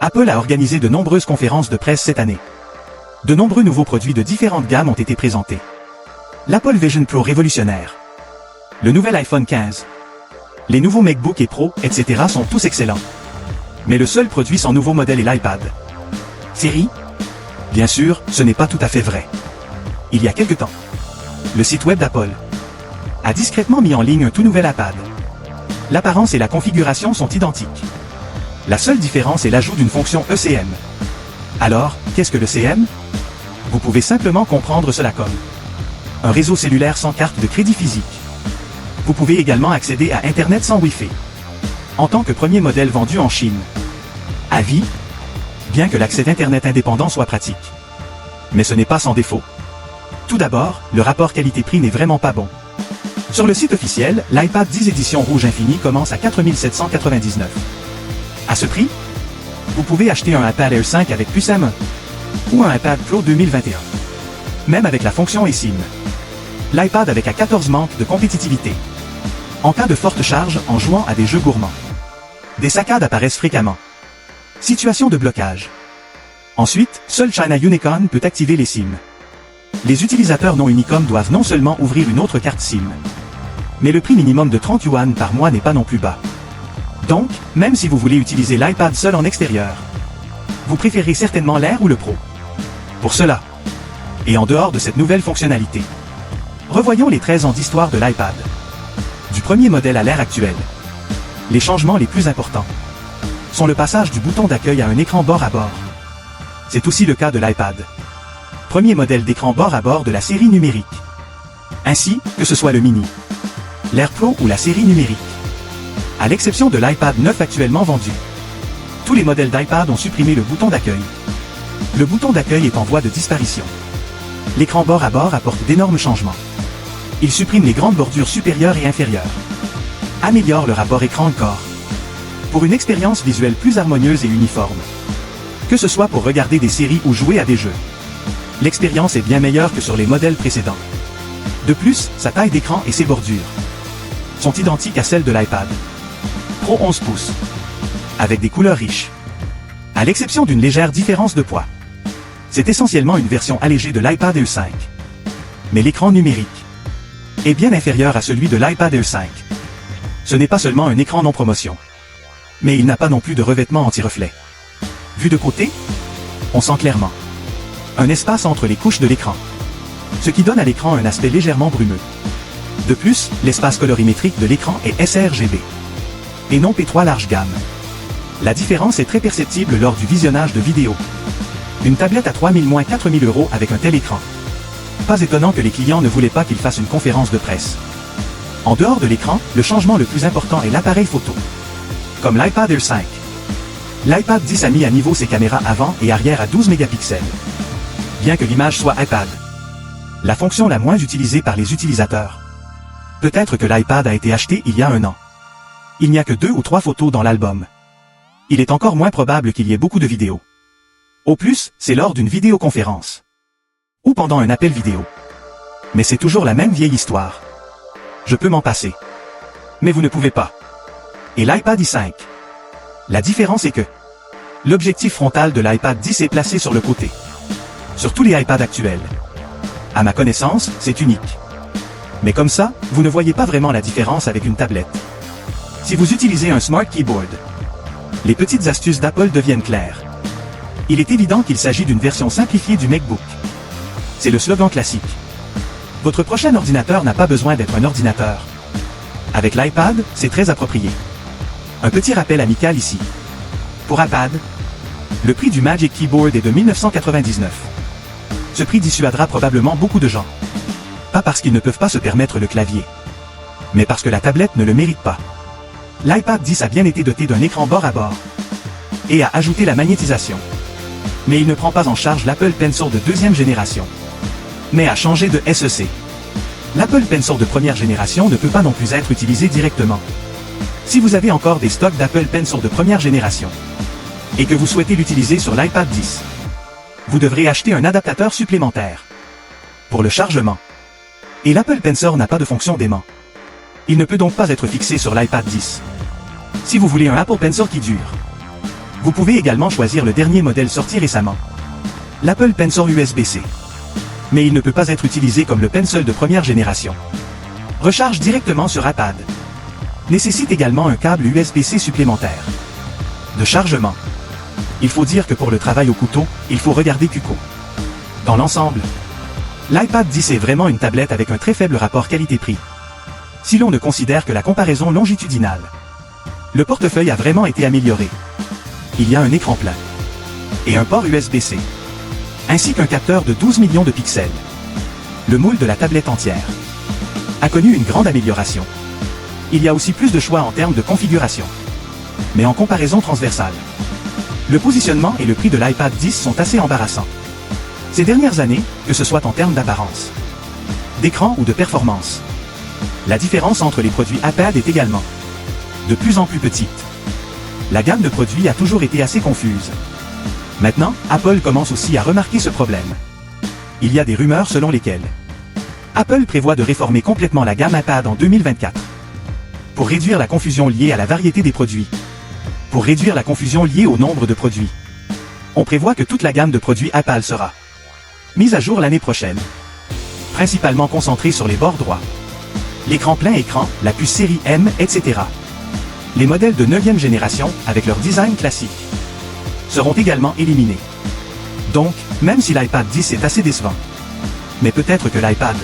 Apple a organisé de nombreuses conférences de presse cette année. De nombreux nouveaux produits de différentes gammes ont été présentés. L'Apple Vision Pro révolutionnaire, le nouvel iPhone 15, les nouveaux MacBook et Pro, etc. sont tous excellents. Mais le seul produit sans nouveau modèle est l'iPad. Série? Bien sûr, ce n'est pas tout à fait vrai. Il y a quelque temps, le site web d'Apple a discrètement mis en ligne un tout nouvel iPad. L'apparence et la configuration sont identiques. La seule différence est l'ajout d'une fonction ECM. Alors, qu'est-ce que le CM? Vous pouvez simplement comprendre cela comme un réseau cellulaire sans carte de crédit physique. Vous pouvez également accéder à Internet sans Wi-Fi. En tant que premier modèle vendu en Chine. À vie, bien que l'accès Internet indépendant soit pratique. Mais ce n'est pas sans défaut. Tout d'abord, le rapport qualité-prix n'est vraiment pas bon. Sur le site officiel, l'iPad 10 édition rouge infini commence à 4 799. À ce prix, vous pouvez acheter un iPad Air 5 avec puce M1 ou un iPad Pro 2021. Même avec la fonction eSIM. L'iPad avec à 14 manque de compétitivité. En cas de forte charge en jouant à des jeux gourmands. Des saccades apparaissent fréquemment. Situation de blocage. Ensuite, seul China Unicom peut activer les SIM. Les utilisateurs non Unicom doivent non seulement ouvrir une autre carte SIM, mais le prix minimum de 30 yuan par mois n'est pas non plus bas. Donc, même si vous voulez utiliser l'iPad seul en extérieur, vous préférez certainement l'Air ou le Pro. Pour cela, et en dehors de cette nouvelle fonctionnalité, revoyons les 13 ans d'histoire de l'iPad. Du premier modèle à l'ère actuelle. Les changements les plus importants sont le passage du bouton d'accueil à un écran bord à bord. C'est aussi le cas de l'iPad. Premier modèle d'écran bord à bord de la série numérique. Ainsi, que ce soit le mini, l'Air Pro ou la série numérique. À l'exception de l'iPad 9 actuellement vendu. Tous les modèles d'iPad ont supprimé le bouton d'accueil. Le bouton d'accueil est en voie de disparition. L'écran bord à bord apporte d'énormes changements. Il supprime les grandes bordures supérieures et inférieures. Améliore le rapport écran-corps. Pour une expérience visuelle plus harmonieuse et uniforme. Que ce soit pour regarder des séries ou jouer à des jeux. L'expérience est bien meilleure que sur les modèles précédents. De plus, sa taille d'écran et ses bordures sont identiques à celles de l'iPad Pro 11 pouces. Avec des couleurs riches. À l'exception d'une légère différence de poids. C'est essentiellement une version allégée de l'iPad Air 5. Mais l'écran numérique est bien inférieur à celui de l'iPad Air 5. Ce n'est pas seulement un écran non promotion. Mais il n'a pas non plus de revêtement anti-reflet. Vu de côté, on sent clairement un espace entre les couches de l'écran. Ce qui donne à l'écran un aspect légèrement brumeux. De plus, l'espace colorimétrique de l'écran est sRGB. Et non P3 large gamme. La différence est très perceptible lors du visionnage de vidéos. Une tablette à 3000-4000 € avec un tel écran. Pas étonnant que les clients ne voulaient pas qu'il fasse une conférence de presse. En dehors de l'écran, le changement le plus important est l'appareil photo. Comme l'iPad Air 5. L'iPad 10 a mis à niveau ses caméras avant et arrière à 12 mégapixels. Bien que l'image soit iPad, la fonction la moins utilisée par les utilisateurs. Peut-être que l'iPad a été acheté il y a un an. Il n'y a que 2 ou 3 photos dans l'album. Il est encore moins probable qu'il y ait beaucoup de vidéos. Au plus, c'est lors d'une vidéoconférence. Ou pendant un appel vidéo. Mais c'est toujours la même vieille histoire. Je peux m'en passer. Mais vous ne pouvez pas. Et l'iPad i5. La différence est que l'objectif frontal de l'iPad 10 est placé sur le côté. Sur tous les iPads actuels. À ma connaissance, c'est unique. Mais comme ça, vous ne voyez pas vraiment la différence avec une tablette. Si vous utilisez un Smart Keyboard, les petites astuces d'Apple deviennent claires. Il est évident qu'il s'agit d'une version simplifiée du MacBook. C'est le slogan classique. Votre prochain ordinateur n'a pas besoin d'être un ordinateur. Avec l'iPad, c'est très approprié. Un petit rappel amical ici. Pour iPad, le prix du Magic Keyboard est de 1999. Ce prix dissuadera probablement beaucoup de gens. Pas parce qu'ils ne peuvent pas se permettre le clavier, mais parce que la tablette ne le mérite pas. L'iPad 10 a bien été doté d'un écran bord à bord et a ajouté la magnétisation. Mais il ne prend pas en charge l'Apple Pencil de deuxième génération, mais a changé de SEC. L'Apple Pencil de première génération ne peut pas non plus être utilisé directement. Si vous avez encore des stocks d'Apple Pencil de première génération et que vous souhaitez l'utiliser sur l'iPad 10, vous devrez acheter un adaptateur supplémentaire pour le chargement. Et l'Apple Pencil n'a pas de fonction d'aimant. Il ne peut donc pas être fixé sur l'iPad 10. Si vous voulez un Apple Pencil qui dure, Vous pouvez également choisir le dernier modèle sorti récemment, l'Apple Pencil USB-C. Mais il ne peut pas être utilisé comme le Pencil de première génération. Recharge directement sur iPad. Nécessite également un câble USB-C supplémentaire. De chargement. Il faut dire que pour le travail au couteau, il faut regarder Cuco. Dans l'ensemble, l'iPad 10 est vraiment une tablette avec un très faible rapport qualité-prix. Si l'on ne considère que la comparaison longitudinale. Le portefeuille a vraiment été amélioré. Il y a un écran plat. Et un port USB-C. Ainsi qu'un capteur de 12 millions de pixels. Le moule de la tablette entière a connu une grande amélioration. Il y a aussi plus de choix en termes de configuration. Mais en comparaison transversale, le positionnement et le prix de l'iPad 10 sont assez embarrassants. Ces dernières années, que ce soit en termes d'apparence, d'écran ou de performance, la différence entre les produits iPad est également de plus en plus petite. La gamme de produits a toujours été assez confuse. Maintenant, Apple commence aussi à remarquer ce problème. Il y a des rumeurs selon lesquelles Apple prévoit de réformer complètement la gamme iPad en 2024. Pour réduire la confusion liée à la variété des produits. Pour réduire la confusion liée au nombre de produits. On prévoit que toute la gamme de produits Apple sera mise à jour l'année prochaine. Principalement concentrée sur les bords droits. L'écran plein écran, la puce série M, etc. Les modèles de 9e génération, avec leur design classique, seront également éliminés. Donc, même si l'iPad 10 est assez décevant, mais peut-être que l'iPad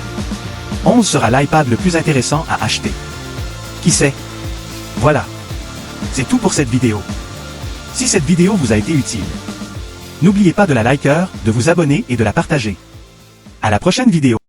11 sera l'iPad le plus intéressant à acheter. Qui sait? Voilà. C'est tout pour cette vidéo. Si cette vidéo vous a été utile, n'oubliez pas de la liker, de vous abonner et de la partager. À la prochaine vidéo.